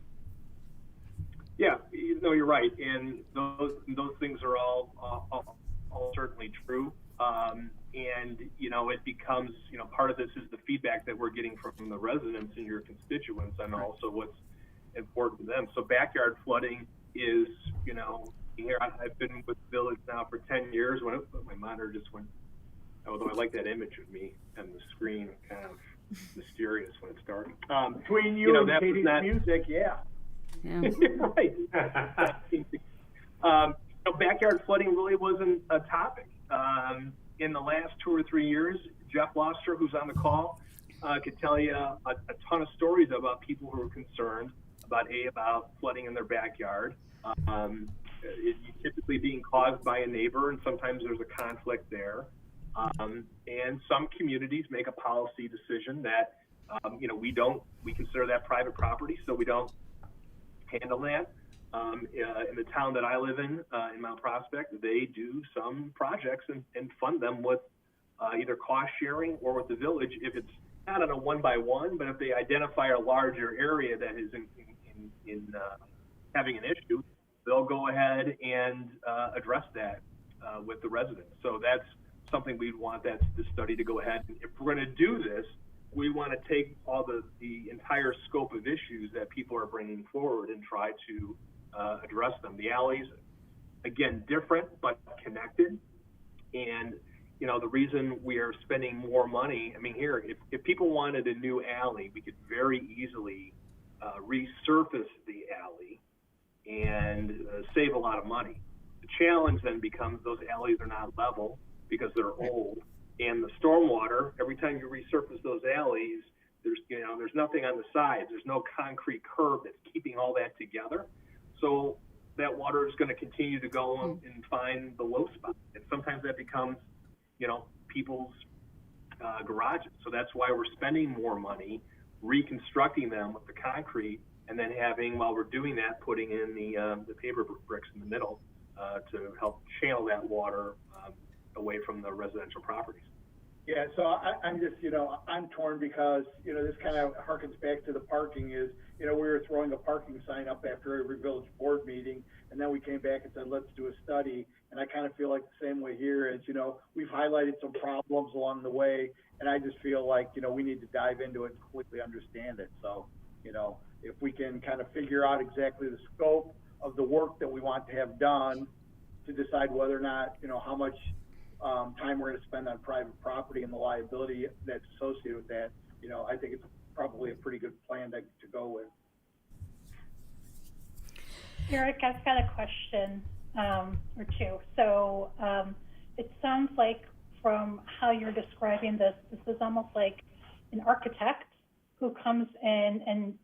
Yeah, you're right, and those things are all certainly true. And it becomes part of this is the feedback that we're getting from the residents and your constituents, and also what's important to them. So backyard flooding is here. I've been with the village now for 10 years. When my monitor just went, although I like that image of me and the screen, kind of mysterious when it's dark. Between you and Katie's music, yeah. Right. Backyard flooding really wasn't a topic. In the last 2 or 3 years, Jeff Loster, who's on the call, could tell you a ton of stories about people who are concerned about flooding in their backyard. It's typically being caused by a neighbor, and sometimes there's a conflict there. And some communities make a policy decision that we consider that private property, so we don't handle that. In the town that I live in Mount Prospect, they do some projects and fund them with either cost sharing or with the village. If it's not on a 1-by-1, but if they identify a larger area that is in having an issue, they'll go ahead and address that with the residents. So that's something we'd want the study to go ahead. If we're going to do this, we want to take all the entire scope of issues that people are bringing forward and try to address them. The alleys, again, different but connected. And, the reason we are spending more money, here, if people wanted a new alley, we could very easily resurface the alley and save a lot of money. The challenge then becomes those alleys are not level because they're old. And the stormwater, every time you resurface those alleys, there's nothing on the sides. There's no concrete curb that's keeping all that together. So that water is going to continue to go and find the low spot. And sometimes that becomes, people's garages. So that's why we're spending more money reconstructing them with the concrete, and then while we're doing that, putting in the paver bricks in the middle to help channel that water away from the residential properties. Yeah, so I'm just, I'm torn because, this kind of harkens back to the parking is, we were throwing a parking sign up after every village board meeting, and then we came back and said, let's do a study. And I kind of feel like the same way here is, we've highlighted some problems along the way, and I just feel like, we need to dive into it and completely understand it. So, if we can kind of figure out exactly the scope of the work that we want to have done to decide whether or not, how much time we're going to spend on private property and the liability that's associated with that, I think it's probably a pretty good plan to go with. Eric, I've got a question or two. So it sounds like from how you're describing this, this is almost like an architect who comes in and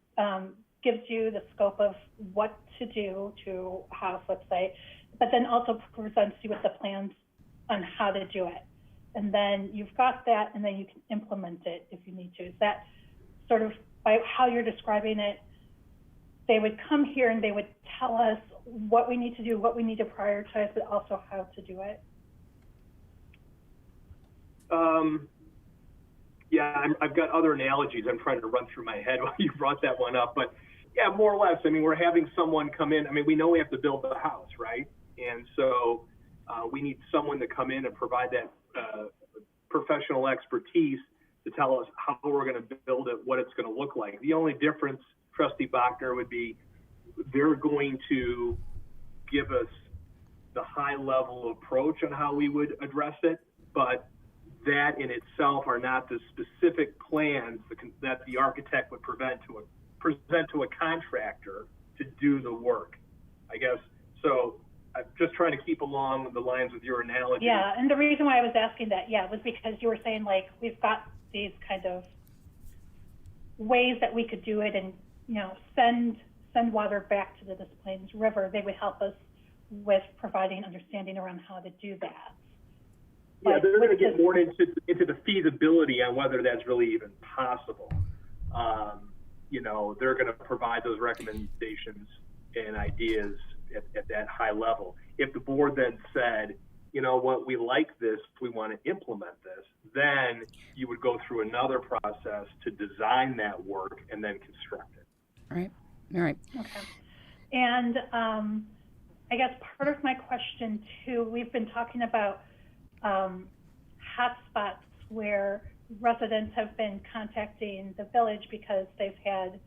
gives you the scope of what to do to a house, let's say, but then also presents you with the plans on how to do it. And then you've got that, and then you can implement it if you need to. Is that sort of by how you're describing it? They would come here and they would tell us what we need to do, what we need to prioritize, but also how to do it. Yeah, I've got other analogies I'm trying to run through my head while you brought that one up. But yeah, more or less, I mean, we're having someone come in. I mean, we know we have to build the house, right? And so we need someone to come in and provide that professional expertise to tell us how we're going to build it, what it's going to look like. The only difference, Trustee Bachner, would be they're going to give us the high-level approach on how we would address it, but that in itself are not the specific plans that the architect would present to a contractor to do the work, I guess. So I'm just trying to keep along the lines with your analogy. Yeah, and the reason why I was asking that, was because you were saying, like, we've got these kind of ways that we could do it and, send water back to the Des Plaines River. They would help us with providing understanding around how to do that. Yeah, they're going to get more into the feasibility on whether that's really even possible. They're going to provide those recommendations and ideas at that high level. If the board then said, you know what, we like this, we want to implement this, then you would go through another process to design that work and then construct it. All right. Okay. And I guess part of my question too, we've been talking about hotspots where residents have been contacting the village because they've had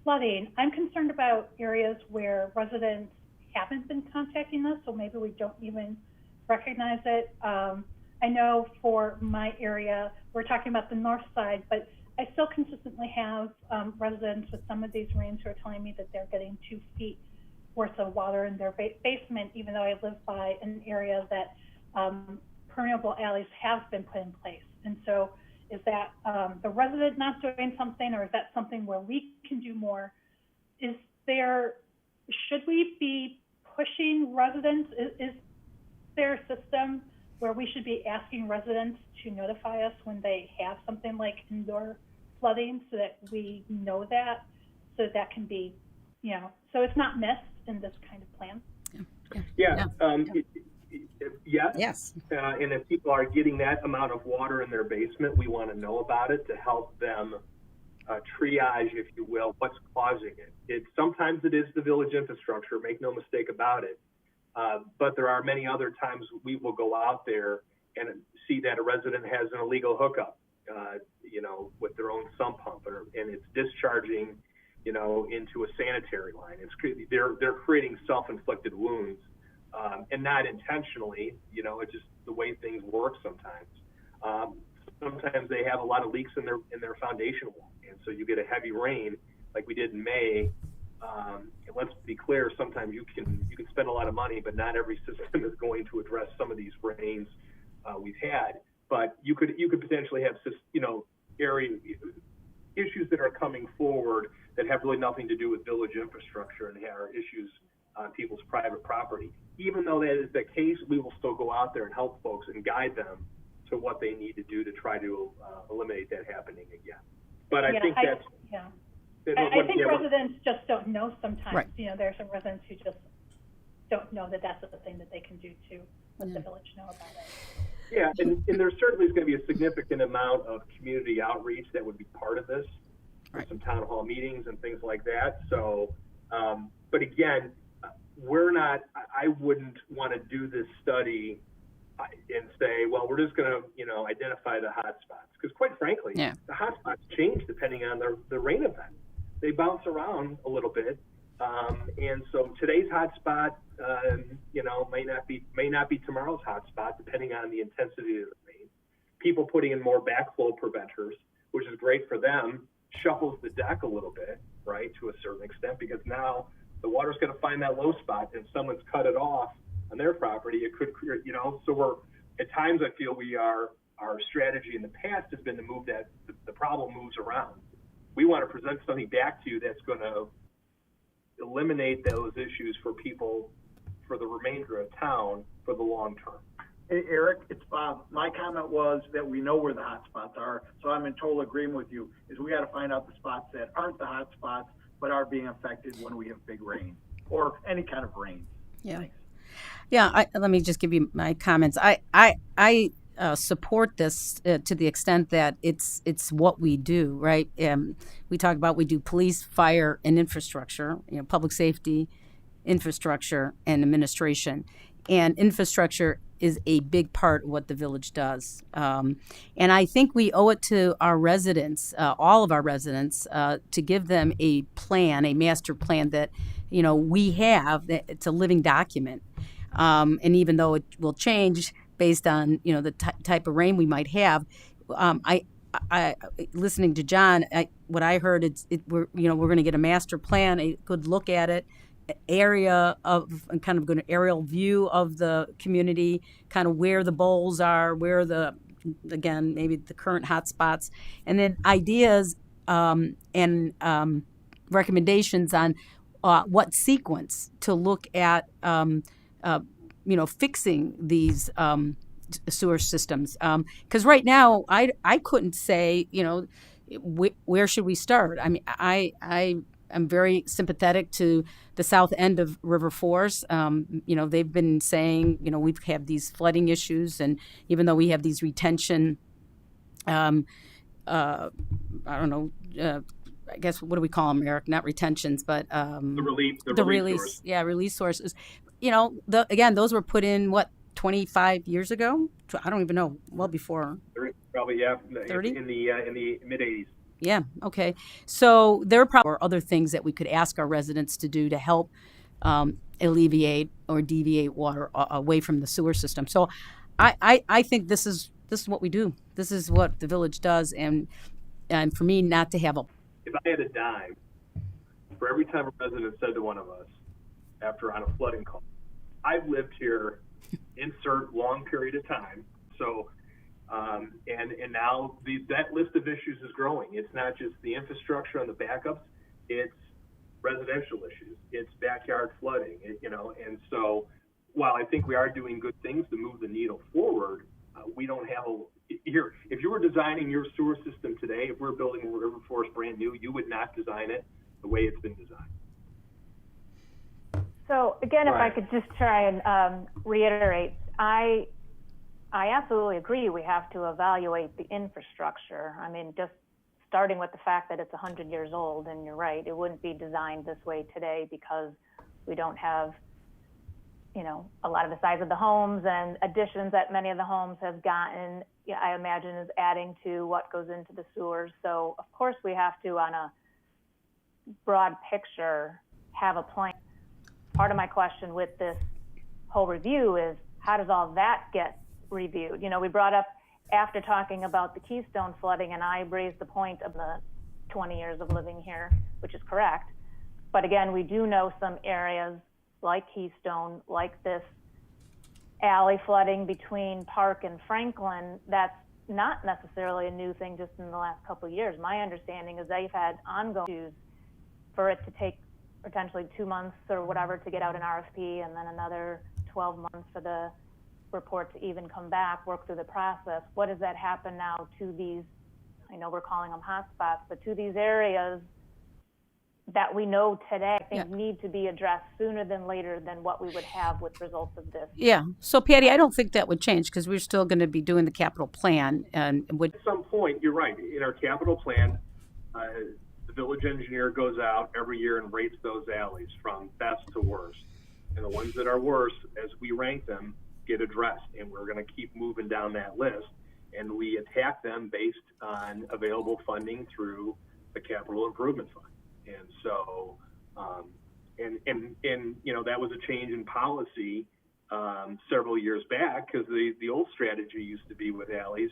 flooding. I'm concerned about areas where residents haven't been contacting us, so maybe we don't even recognize it. I know for my area, we're talking about the north side, but I still consistently have residents with some of these rains who are telling me that they're getting 2 feet worth of water in their basement, even though I live by an area that permeable alleys have been put in place. And so is that the resident not doing something, or is that something where we can do more? Should we be pushing residents? Is there a system where we should be asking residents to notify us when they have something like indoor flooding so that we know that, so that can be, so it's not missed in this kind of plan? Yes. And if people are getting that amount of water in their basement, we want to know about it to help them triage, if you will, what's causing it. Sometimes it is the village infrastructure, make no mistake about it. But there are many other times we will go out there and see that a resident has an illegal hookup, with their own sump pump, and it's discharging, into a sanitary line. They're creating self-inflicted wounds, and not intentionally. It's just the way things work sometimes. Sometimes they have a lot of leaks in their foundation wall, and so you get a heavy rain like we did in May. And let's be clear, sometimes you can spend a lot of money, but not every system is going to address some of these rains we've had. But you could potentially have area issues that are coming forward that have really nothing to do with village infrastructure and are issues on people's private property. Even though that is the case, we will still go out there and help folks and guide them to what they need to do to try to eliminate that happening again. But I think that's... I think residents just don't know sometimes. Right. There are some residents who just don't know that that's the thing that they can do to let the village know about it. Yeah, and there certainly is going to be a significant amount of community outreach that would be part of this, Right. some town hall meetings and things like that. So, but again, I wouldn't want to do this study and say, well, we're just going to, identify the hot spots. Because quite frankly, the hot spots change depending on the rain event. They bounce around a little bit. And so today's hot spot, may not be tomorrow's hot spot, depending on the intensity of the rain. People putting in more backflow preventers, which is great for them, shuffles the deck a little bit, right, to a certain extent, because now the water's going to find that low spot, and someone's cut it off on their property. It could create, so we're, at times I feel our strategy in the past has been to move that, the problem moves around. We want to present something back to you that's going to eliminate those issues for people for the remainder of town for the long term. Hey, Eric, it's Bob. My comment was that we know where the hot spots are, so I'm in total agreement with you, is we got to find out the spots that aren't the hot spots, but are being affected when we have big rain or any kind of rain. Yeah. Thanks. Yeah, let me just give you my comments. I support this to the extent that it's what we do, right? We talk about, we do police, fire, and infrastructure, public safety, infrastructure, and administration. And infrastructure is a big part of what the village does. And I think we owe it to our residents, all of our residents, to give them a plan, a master plan that, we have. It's a living document. And even though it will change based on, the type of rain we might have, I listening to John, what I heard, we're going to get a master plan, a good look at it, area of, and kind of an aerial view of the community, kind of where the bowls are, where again, maybe the current hot spots, and then ideas and recommendations on what sequence to look at, fixing these sewer systems. Because right now, I couldn't say, where should we start? I mean, I'm very sympathetic to the south end of River Force. They've been saying, we've had these flooding issues, and even though we have these retention, I don't know, I guess, what do we call them, Eric? Not retentions, but the relief source. Yeah, release sources. Again, those were put in, 25 years ago? I don't even know. Well, before. Probably, yeah. 30? In the mid-'80s. Yeah, okay. So there are probably other things that we could ask our residents to do to help alleviate or deviate water away from the sewer system. So I think this is what we do. This is what the village does, and for me not to have If I had a dime for every time a resident said to one of us after on a flooding call, I've lived here, insert long period of time, so and now that list of issues is growing. It's not just the infrastructure and the backups, it's residential issues, it's backyard flooding, and so while I think we are doing good things to move the needle forward, we don't have here, if you were designing your sewer system today, if we're building River Forest brand new, you would not design it the way it's been designed. So again, if I could just try and reiterate, I absolutely agree we have to evaluate the infrastructure. I mean, just starting with the fact that it's 100 years old, and you're right, it wouldn't be designed this way today because we don't have, a lot of the size of the homes and additions that many of the homes have gotten, I imagine, is adding to what goes into the sewers. So of course we have to, on a broad picture, have a plan. Part of my question with this whole review is, how does all that get reviewed? We brought up, after talking about the Keystone flooding, and I raised the point of the 20 years of living here, which is correct. But again, we do know some areas like Keystone, like this alley flooding between Park and Franklin, that's not necessarily a new thing just in the last couple of years. My understanding is they've had ongoing issues for it to take potentially 2 months or whatever to get out an RFP, and then another 12 months for the report to even come back, work through the process. What does that happen now to these, I know we're calling them hotspots, but to these areas that we know today, I think need to be addressed sooner than later than what we would have with results of this. Yeah. So, Patty, I don't think that would change because we're still going to be doing the capital plan and would. At some point, you're right. In our capital plan, the village engineer goes out every year and rates those alleys from best to worst. And the ones that are worse, as we rank them, get addressed. And we're going to keep moving down that list. And we attack them based on available funding through the capital improvement fund. And so, you know, that was a change in policy several years back, because the old strategy used to be with alleys,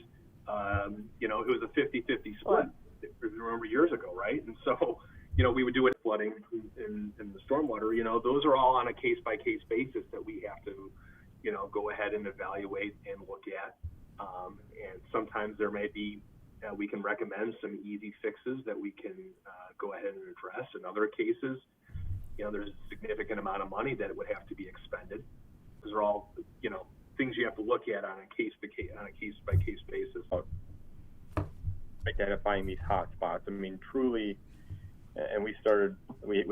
you know, it was a 50-50 split, if you remember, years ago, right? And so, you know, we would do it flooding in the stormwater, you know, those are all on a case-by-case basis that we have to, you know, go ahead and evaluate and look at. And sometimes there may be, we can recommend some easy fixes that we can go ahead and address. In other cases, you know, there's a significant amount of money that would have to be expended. Those are all, you know, things you have to look at on a case-by-case basis. Identifying these hot spots. I mean, truly, and we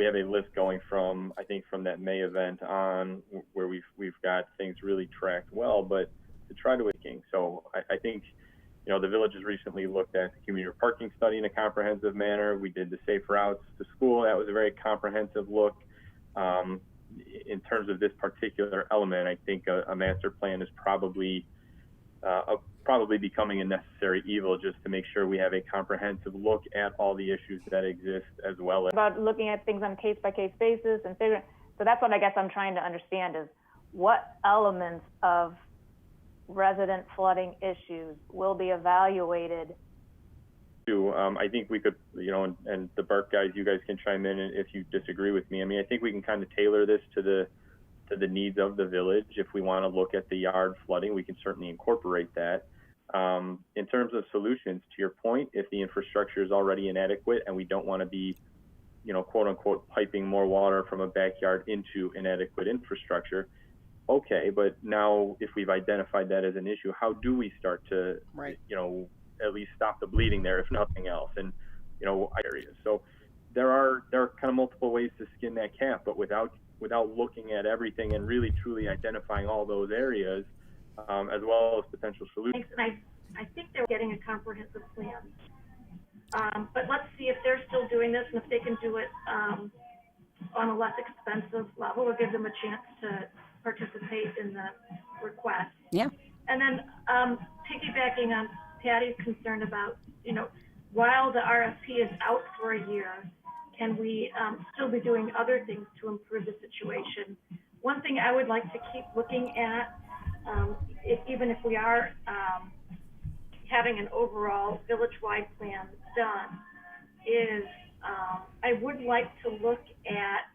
have a list going from, I think, from that May event on, where we've got things really tracked well, but to try to working. So I think, you know, the village has recently looked at the commuter parking study in a comprehensive manner. We did the safe routes to school. That was a very comprehensive look. In terms of this particular element, I think a master plan is probably becoming a necessary evil, just to make sure we have a comprehensive look at all the issues that exist, as well as about looking at things on a case-by-case basis and figuring. So that's what I guess I'm trying to understand is what elements of resident flooding issues will be evaluated. I think we could, you know, and the BART guys, you guys can chime in if you disagree with me. I mean, I think we can kind of tailor this to the needs of the village. If we want to look at the yard flooding, we can certainly incorporate that. In terms of solutions, to your point, if the infrastructure is already inadequate and we don't want to be, you know, quote unquote, piping more water from a backyard into inadequate infrastructure, okay, but now if we've identified that as an issue, how do we start to, you know, at least stop the bleeding there, if nothing else, and, you know, areas. So there are kind of multiple ways to skin that cat, but without looking at everything and really truly identifying all those areas, as well as potential solutions. I think they're getting a comprehensive plan. But let's see if they're still doing this, and if they can do it on a less expensive level, or give them a chance to participate in the request. Yeah. And then piggybacking on Patty's concern about, you know, while the RFP is out for a year, can we still be doing other things to improve the situation? One thing I would like to keep looking at, even if we are having an overall village-wide plan done, is I would like to look at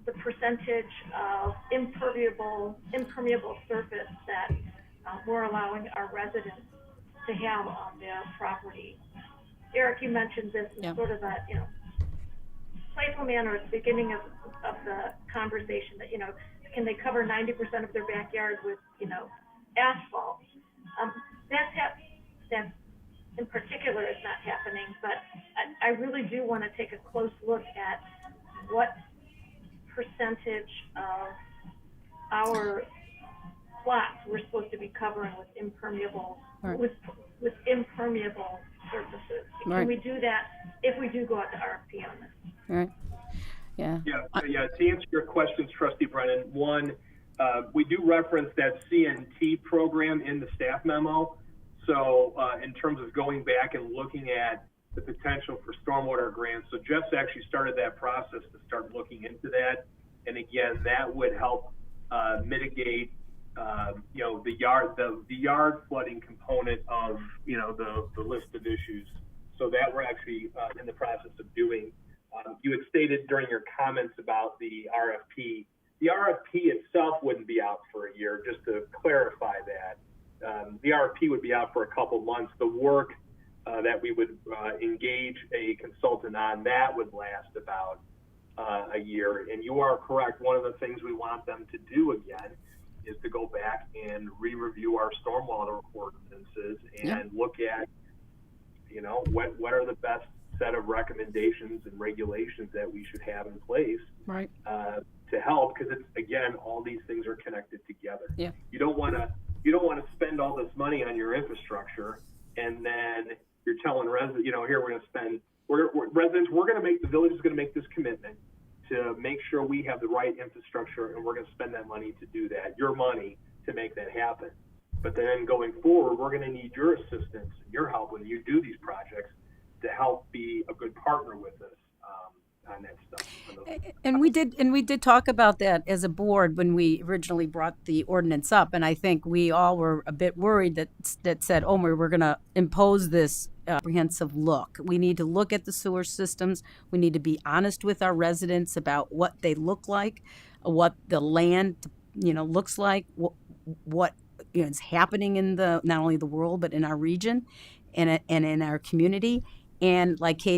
the percentage of impermeable surface that we're allowing our residents to have on their property. Eric, you mentioned this in sort of a, you know, playful manner at the beginning of the conversation, that, you know, can they cover 90% of their backyard with, you know, asphalt? That in particular is not happening, but I really do want to take a close look at what percentage of our plots we're supposed to be covering with impermeable, with impermeable surfaces. Can we do that if we do go out to RFP on this? Right. Yeah. Yeah. To answer your questions, Trustee Brennan, one, we do reference that CNT program in the staff memo. So in terms of going back and looking at the potential for stormwater grants, so Jeff's actually started that process to start looking into that. And again, that would help mitigate, you know, the yard flooding component of, you know, the list of issues. So that we're actually in the process of doing. You had stated during your comments about the RFP. The RFP itself wouldn't be out for a year, just to clarify that. The RFP would be out for a couple months. The work that we would engage a consultant on, that would last about a year. And you are correct. One of the things we want them to do again is to go back and re-review our stormwater ordinances and look at, you know, what are the best set of recommendations and regulations that we should have in place Right. To help, because it's, again, all these things are connected together. Yeah. You don't want to spend all this money on your infrastructure and then you're telling residents, here we're going to spend, the village is going to make this commitment to make sure we have the right infrastructure, and we're going to spend that money to do that, your money to make that happen. But then going forward, we're going to need your assistance and your help when you do these projects to help be a good partner with us on that stuff. And we did talk about that as a board when we originally brought the ordinance up, and I think we all were a bit worried that said, oh, we're going to impose this comprehensive look. We need to look at the sewer systems. We need to be honest with our residents about what they look like, what the land looks like, what is happening in not only the world but in our region and in our community. And like Katie